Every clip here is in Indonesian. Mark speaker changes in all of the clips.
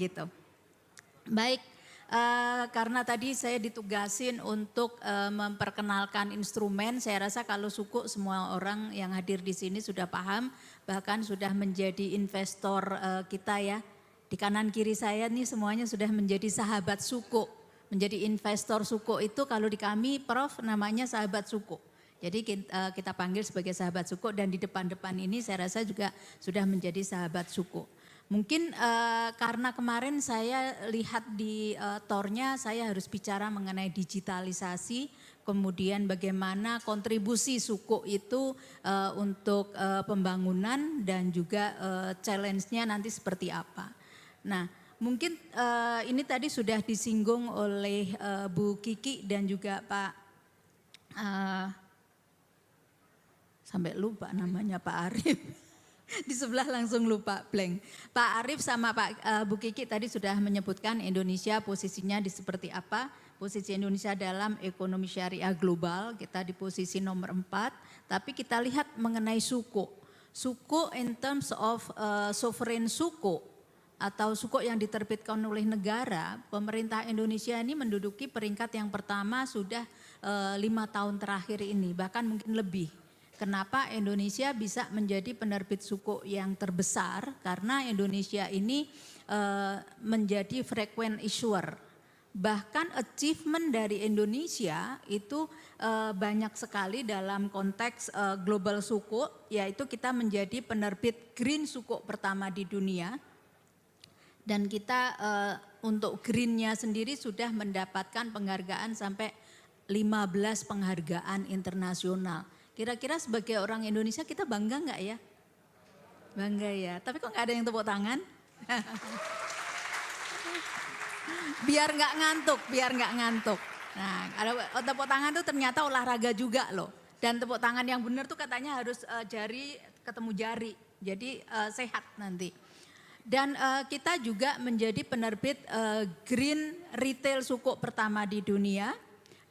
Speaker 1: gitu. Baik, karena tadi saya ditugasin untuk memperkenalkan instrumen, saya rasa kalau suku semua orang yang hadir di sini sudah paham, bahkan sudah menjadi investor kita ya. Di kanan kiri saya nih semuanya sudah menjadi sahabat suku, menjadi investor suku itu kalau di kami Prof namanya sahabat suku. Jadi kita panggil sebagai sahabat suku dan di depan-depan ini saya rasa juga sudah menjadi sahabat suku. Mungkin karena kemarin saya lihat di tornya saya harus bicara mengenai digitalisasi, kemudian bagaimana kontribusi suku itu untuk pembangunan dan juga challenge-nya nanti seperti apa. Nah mungkin ini tadi sudah disinggung oleh Bu Kiki dan juga Pak, sampai lupa namanya Pak Arif. Di sebelah langsung lupa blank. Pak Arif sama Pak Bu Kiki tadi sudah menyebutkan Indonesia posisinya di seperti apa. Posisi Indonesia dalam ekonomi syariah global kita di posisi nomor 4. Tapi kita lihat mengenai suku. Suku in terms of sovereign suku atau suku yang diterbitkan oleh negara. Pemerintah Indonesia ini menduduki peringkat yang pertama sudah 5 tahun terakhir ini, bahkan mungkin lebih. Kenapa Indonesia bisa menjadi penerbit suku yang terbesar? Karena Indonesia ini menjadi frequent issuer. Bahkan achievement dari Indonesia itu banyak sekali dalam konteks global suku, yaitu kita menjadi penerbit green suku pertama di dunia. Dan kita untuk greennya sendiri sudah mendapatkan penghargaan sampai 15 penghargaan internasional. Kira-kira sebagai orang Indonesia kita bangga nggak ya? Bangga ya, tapi kok nggak ada yang tepuk tangan? Biar nggak ngantuk. Nah, tepuk tangan tuh ternyata olahraga juga loh. Dan tepuk tangan yang benar tuh katanya harus jari ketemu jari, jadi sehat nanti. Dan kita juga menjadi penerbit green retail suku pertama di dunia.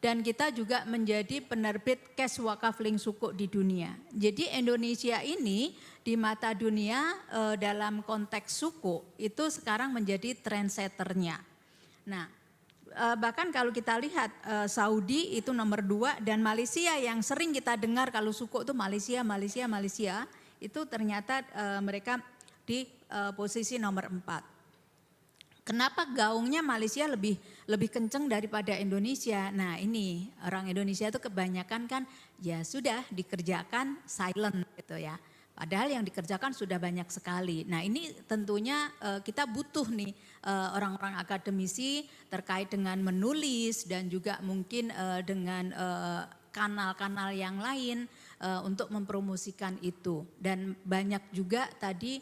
Speaker 1: Dan kita juga menjadi penerbit cash wakafling suku di dunia. Jadi Indonesia ini di mata dunia dalam konteks suku itu sekarang menjadi trendsetternya. Nah bahkan kalau kita lihat Saudi itu nomor 2 dan Malaysia yang sering kita dengar kalau suku itu Malaysia itu ternyata mereka di posisi nomor 4. Kenapa gaungnya Malaysia lebih kenceng daripada Indonesia? Nah ini orang Indonesia itu kebanyakan kan ya sudah dikerjakan silent gitu ya. Padahal yang dikerjakan sudah banyak sekali. Nah ini tentunya kita butuh nih orang-orang akademisi terkait dengan menulis dan juga mungkin dengan kanal-kanal yang lain untuk mempromosikan itu. Dan banyak juga tadi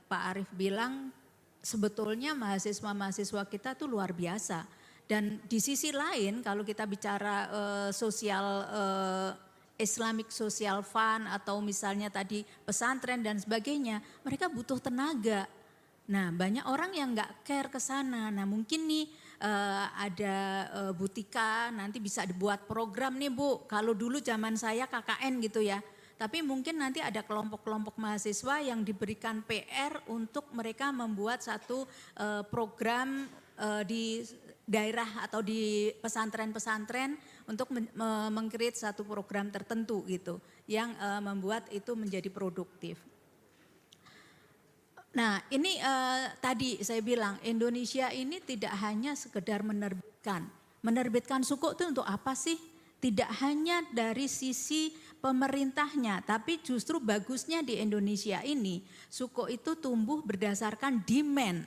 Speaker 1: Pak Arif bilang sebetulnya mahasiswa-mahasiswa kita tuh luar biasa. Dan di sisi lain kalau kita bicara Islamic Social Fund atau misalnya tadi pesantren dan sebagainya, mereka butuh tenaga. Nah banyak orang yang nggak care ke sana. Nah mungkin nih ada Bu Tika nanti bisa dibuat program nih Bu. Kalau dulu zaman saya KKN gitu ya. Tapi mungkin nanti ada kelompok-kelompok mahasiswa yang diberikan PR untuk mereka membuat satu program di daerah atau di pesantren-pesantren untuk meng-create satu program tertentu gitu yang membuat itu menjadi produktif. Nah ini tadi saya bilang Indonesia ini tidak hanya sekedar menerbitkan suku itu untuk apa sih? Tidak hanya dari sisi pemerintahnya, tapi justru bagusnya di Indonesia ini suku itu tumbuh berdasarkan demand.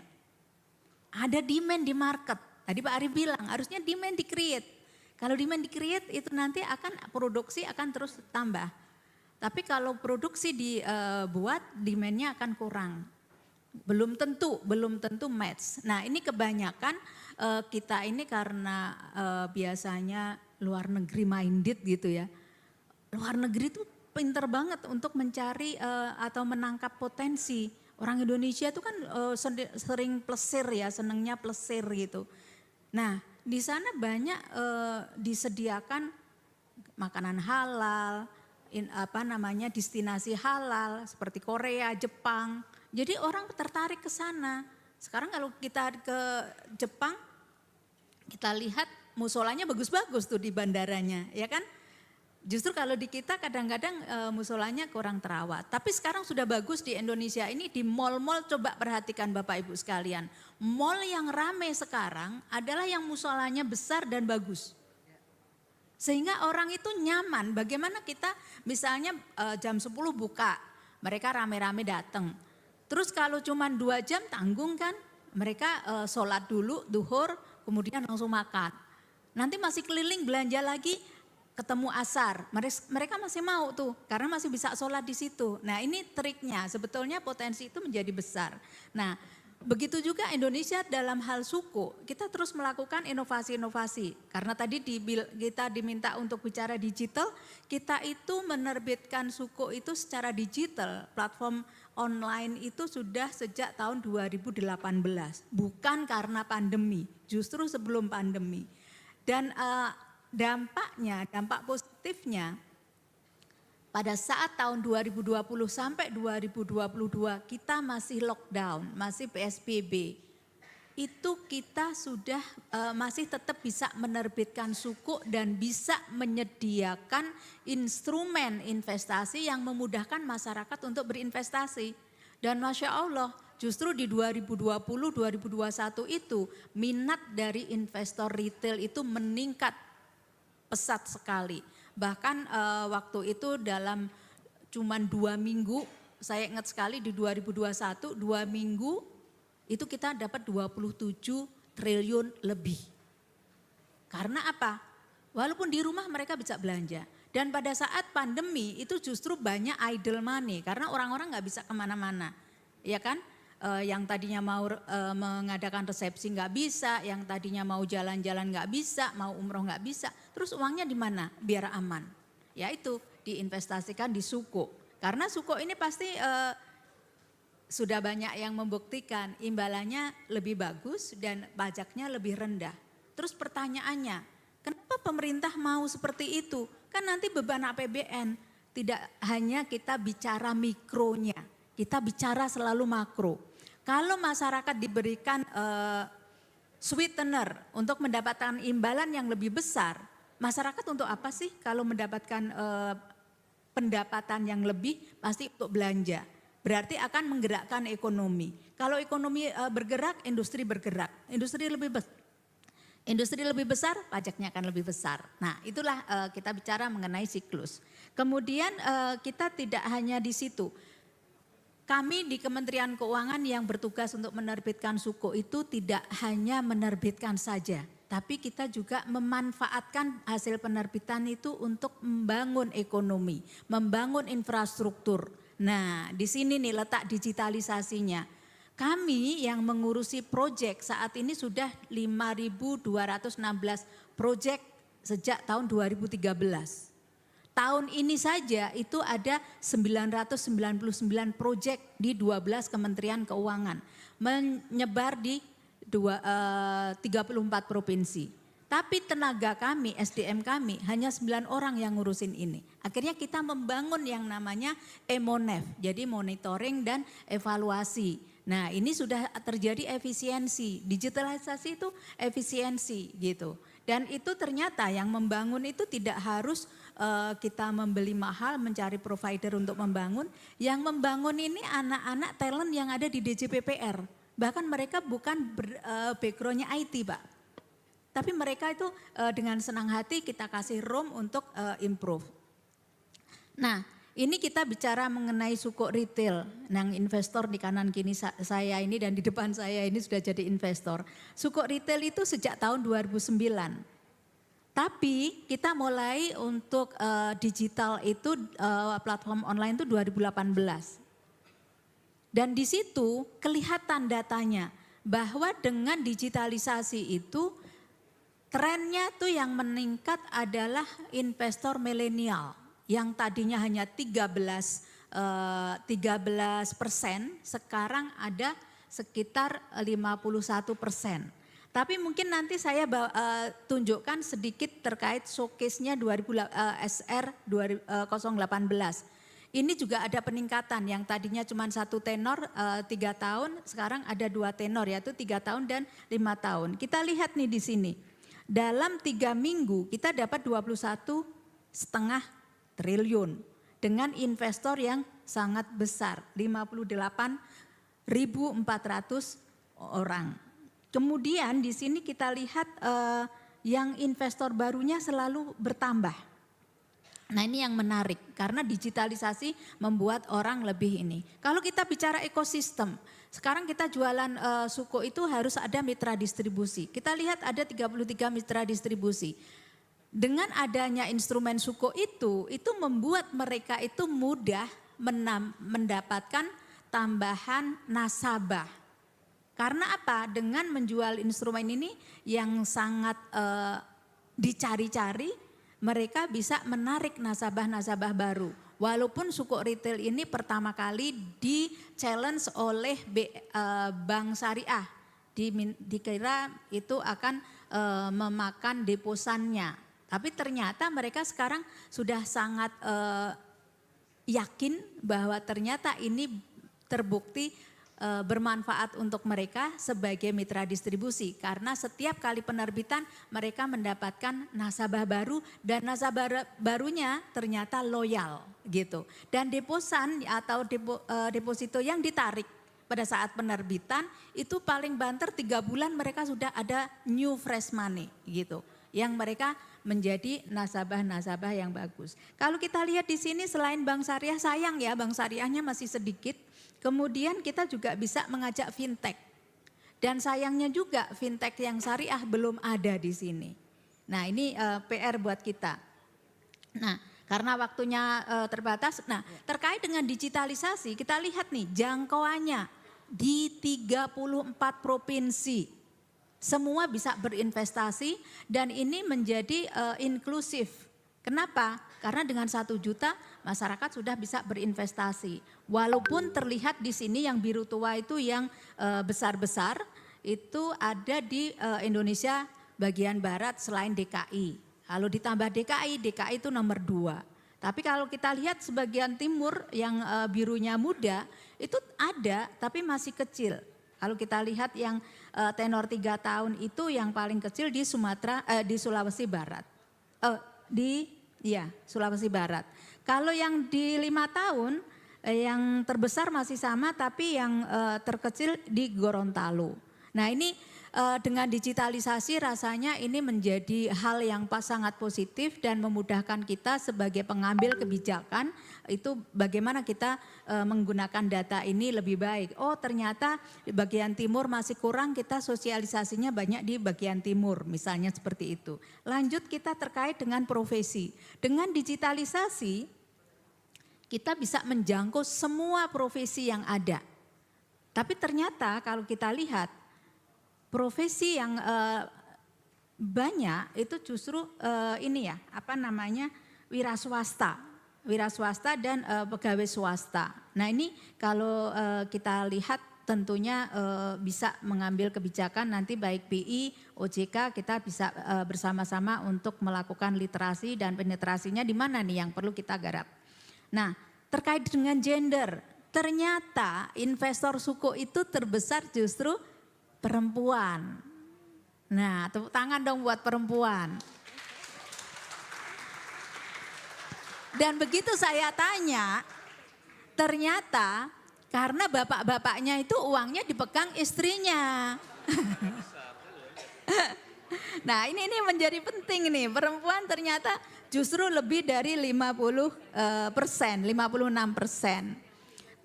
Speaker 1: Ada demand di market. Tadi Pak Arif bilang harusnya demand di-create. Kalau demand di-create itu nanti akan produksi akan terus tambah. Tapi kalau produksi dibuat demandnya akan kurang. Belum tentu match. Nah ini kebanyakan kita ini karena biasanya luar negeri minded gitu ya. Luar negeri tuh pinter banget untuk mencari atau menangkap potensi. Orang Indonesia tuh kan sering plesir ya, senengnya plesir gitu. Nah di sana banyak disediakan makanan halal, destinasi halal seperti Korea, Jepang. Jadi orang tertarik ke sana. Sekarang kalau kita ke Jepang, kita lihat musolanya bagus-bagus tuh di bandaranya, ya kan? Justru kalau di kita kadang-kadang musolanya kurang terawat. Tapi sekarang sudah bagus di Indonesia ini, di mall-mall. Coba perhatikan Bapak Ibu sekalian. Mall yang ramai sekarang adalah yang musolanya besar dan bagus. Sehingga orang itu nyaman. Bagaimana kita misalnya jam 10 buka, mereka rame-rame datang. Terus kalau cuma 2 jam tanggung kan, mereka sholat dulu, duhur, kemudian langsung makan. Nanti masih keliling belanja lagi, ketemu asar, mereka masih mau tuh karena masih bisa sholat di situ. Nah ini triknya, sebetulnya potensi itu menjadi besar. Nah begitu juga Indonesia dalam hal suku, kita terus melakukan inovasi-inovasi. Karena tadi kita diminta untuk bicara digital, kita itu menerbitkan suku itu secara digital, platform online itu sudah sejak tahun 2018. Bukan karena pandemi, justru sebelum pandemi. Dan dampak positifnya pada saat tahun 2020 sampai 2022 kita masih lockdown, masih PSBB. Itu kita sudah masih tetap bisa menerbitkan suku dan bisa menyediakan instrumen investasi yang memudahkan masyarakat untuk berinvestasi. Dan Masya Allah justru di 2020-2021 itu minat dari investor retail itu meningkat pesat sekali. Bahkan waktu itu dalam cuman 2 minggu, saya ingat sekali di 2021, 2 minggu itu kita dapat 27 triliun lebih. Karena apa? Walaupun di rumah mereka bisa belanja. Dan pada saat pandemi itu justru banyak idle money karena orang-orang nggak bisa kemana-mana. Ya kan? Yang tadinya mau mengadakan resepsi nggak bisa, yang tadinya mau jalan-jalan nggak bisa, mau umroh nggak bisa. Terus uangnya di mana? Biar aman. Yaitu diinvestasikan di suku. Karena suku ini pasti sudah banyak yang membuktikan imbalannya lebih bagus dan pajaknya lebih rendah. Terus pertanyaannya, kenapa pemerintah mau seperti itu? Kan nanti beban APBN tidak hanya kita bicara mikronya, kita bicara selalu makro. Kalau masyarakat diberikan sweetener untuk mendapatkan imbalan yang lebih besar, masyarakat untuk apa sih kalau mendapatkan pendapatan yang lebih? Pasti untuk belanja. Berarti akan menggerakkan ekonomi. Kalau ekonomi bergerak, industri bergerak. Industri lebih besar, pajaknya akan lebih besar. Nah itulah kita bicara mengenai siklus. Kemudian kita tidak hanya di situ. Kami di Kementerian Keuangan yang bertugas untuk menerbitkan suku itu tidak hanya menerbitkan saja, tapi kita juga memanfaatkan hasil penerbitan itu untuk membangun ekonomi, membangun infrastruktur. Nah, di sini nih letak digitalisasinya. Kami yang mengurusi proyek saat ini sudah 5.216 proyek sejak tahun 2013. Tahun ini saja itu ada 999 proyek di 12 Kementerian Keuangan, menyebar di 34 provinsi. Tapi tenaga kami, SDM kami hanya 9 orang yang ngurusin ini. Akhirnya kita membangun yang namanya EMONEF, jadi monitoring dan evaluasi. Nah ini sudah terjadi efisiensi, digitalisasi itu efisiensi gitu. Dan itu ternyata yang membangun itu tidak harus kita membeli mahal mencari provider untuk membangun. Yang membangun ini anak-anak talent yang ada di DJPPR. Bahkan mereka bukan backgroundnya IT Pak. Tapi mereka itu dengan senang hati kita kasih room untuk improve. Nah ini kita bicara mengenai suku retail. Yang investor di kanan kiri saya ini dan di depan saya ini sudah jadi investor. Suku retail itu sejak tahun 2009. Tapi kita mulai untuk digital itu platform online itu 2018. Dan di situ kelihatan datanya bahwa dengan digitalisasi itu trennya tuh yang meningkat adalah investor milenial yang tadinya hanya 13%, sekarang ada sekitar 51%. Tapi mungkin nanti saya tunjukkan sedikit terkait showcase-nya SR 018. Ini juga ada peningkatan yang tadinya cuma 1 tenor 3 tahun, sekarang ada 2 tenor yaitu 3 tahun dan 5 tahun. Kita lihat nih di sini, dalam 3 minggu kita dapat 21,5 triliun dengan investor yang sangat besar, 58.400 orang. Kemudian di sini kita lihat yang investor barunya selalu bertambah. Nah ini yang menarik karena digitalisasi membuat orang lebih ini. Kalau kita bicara ekosistem, sekarang kita jualan suko itu harus ada mitra distribusi. Kita lihat ada 33 mitra distribusi. Dengan adanya instrumen suko itu membuat mereka itu mudah mendapatkan tambahan nasabah. Karena apa? Dengan menjual instrumen ini yang sangat dicari-cari, mereka bisa menarik nasabah-nasabah baru. Walaupun suku retail ini pertama kali di challenge oleh Bank Syariah. Dikira itu akan memakan deposannya. Tapi ternyata mereka sekarang sudah sangat yakin bahwa ternyata ini terbukti bermanfaat untuk mereka sebagai mitra distribusi karena setiap kali penerbitan mereka mendapatkan nasabah baru dan nasabah barunya ternyata loyal gitu. Dan deposan atau deposito yang ditarik pada saat penerbitan itu paling banter 3 bulan mereka sudah ada new fresh money gitu. Yang mereka menjadi nasabah-nasabah yang bagus. Kalau kita lihat di sini selain Bank Syariah, sayang ya Bank Syariahnya masih sedikit. Kemudian kita juga bisa mengajak fintech. Dan sayangnya juga fintech yang syariah belum ada di sini. Nah ini PR buat kita. Nah karena waktunya terbatas, nah terkait dengan digitalisasi kita lihat nih jangkauannya di 34 provinsi. Semua bisa berinvestasi dan ini menjadi inklusif. Kenapa? Karena dengan 1 juta masyarakat sudah bisa berinvestasi. Walaupun terlihat di sini yang biru tua itu yang besar-besar itu ada di Indonesia bagian barat selain DKI. Kalau ditambah DKI itu nomor 2. Tapi kalau kita lihat sebagian timur yang birunya muda itu ada tapi masih kecil. Kalau kita lihat yang tenor 3 tahun itu yang paling kecil di di Sulawesi Barat. Sulawesi Barat. Kalau yang di 5 tahun yang terbesar masih sama tapi yang terkecil di Gorontalo. Nah ini dengan digitalisasi rasanya ini menjadi hal yang sangat positif dan memudahkan kita sebagai pengambil kebijakan itu bagaimana kita menggunakan data ini lebih baik. Oh ternyata di bagian timur masih kurang, kita sosialisasinya banyak di bagian timur misalnya seperti itu. Lanjut kita terkait dengan profesi. Dengan digitalisasi kita bisa menjangkau semua profesi yang ada. Tapi ternyata kalau kita lihat profesi yang banyak itu justru wira swasta dan pegawai swasta. Nah ini kalau kita lihat tentunya bisa mengambil kebijakan nanti baik BI, OJK kita bisa bersama-sama untuk melakukan literasi dan penetrasinya di mana nih yang perlu kita garap. Nah terkait dengan gender, ternyata investor suku itu terbesar justru perempuan. Nah, tepuk tangan dong buat perempuan. Dan begitu saya tanya, ternyata karena bapak-bapaknya itu uangnya dipegang istrinya. Nah, ini menjadi penting nih. Perempuan ternyata justru lebih dari 56%.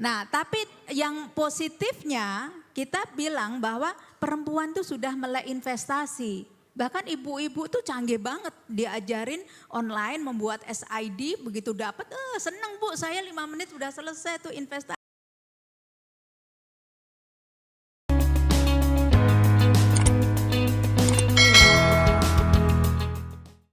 Speaker 1: Nah, tapi yang positifnya kita bilang bahwa perempuan tuh sudah melek investasi. Bahkan ibu-ibu tuh canggih banget, diajarin online membuat SID, begitu dapat seneng Bu, saya 5 menit sudah selesai tuh investasi.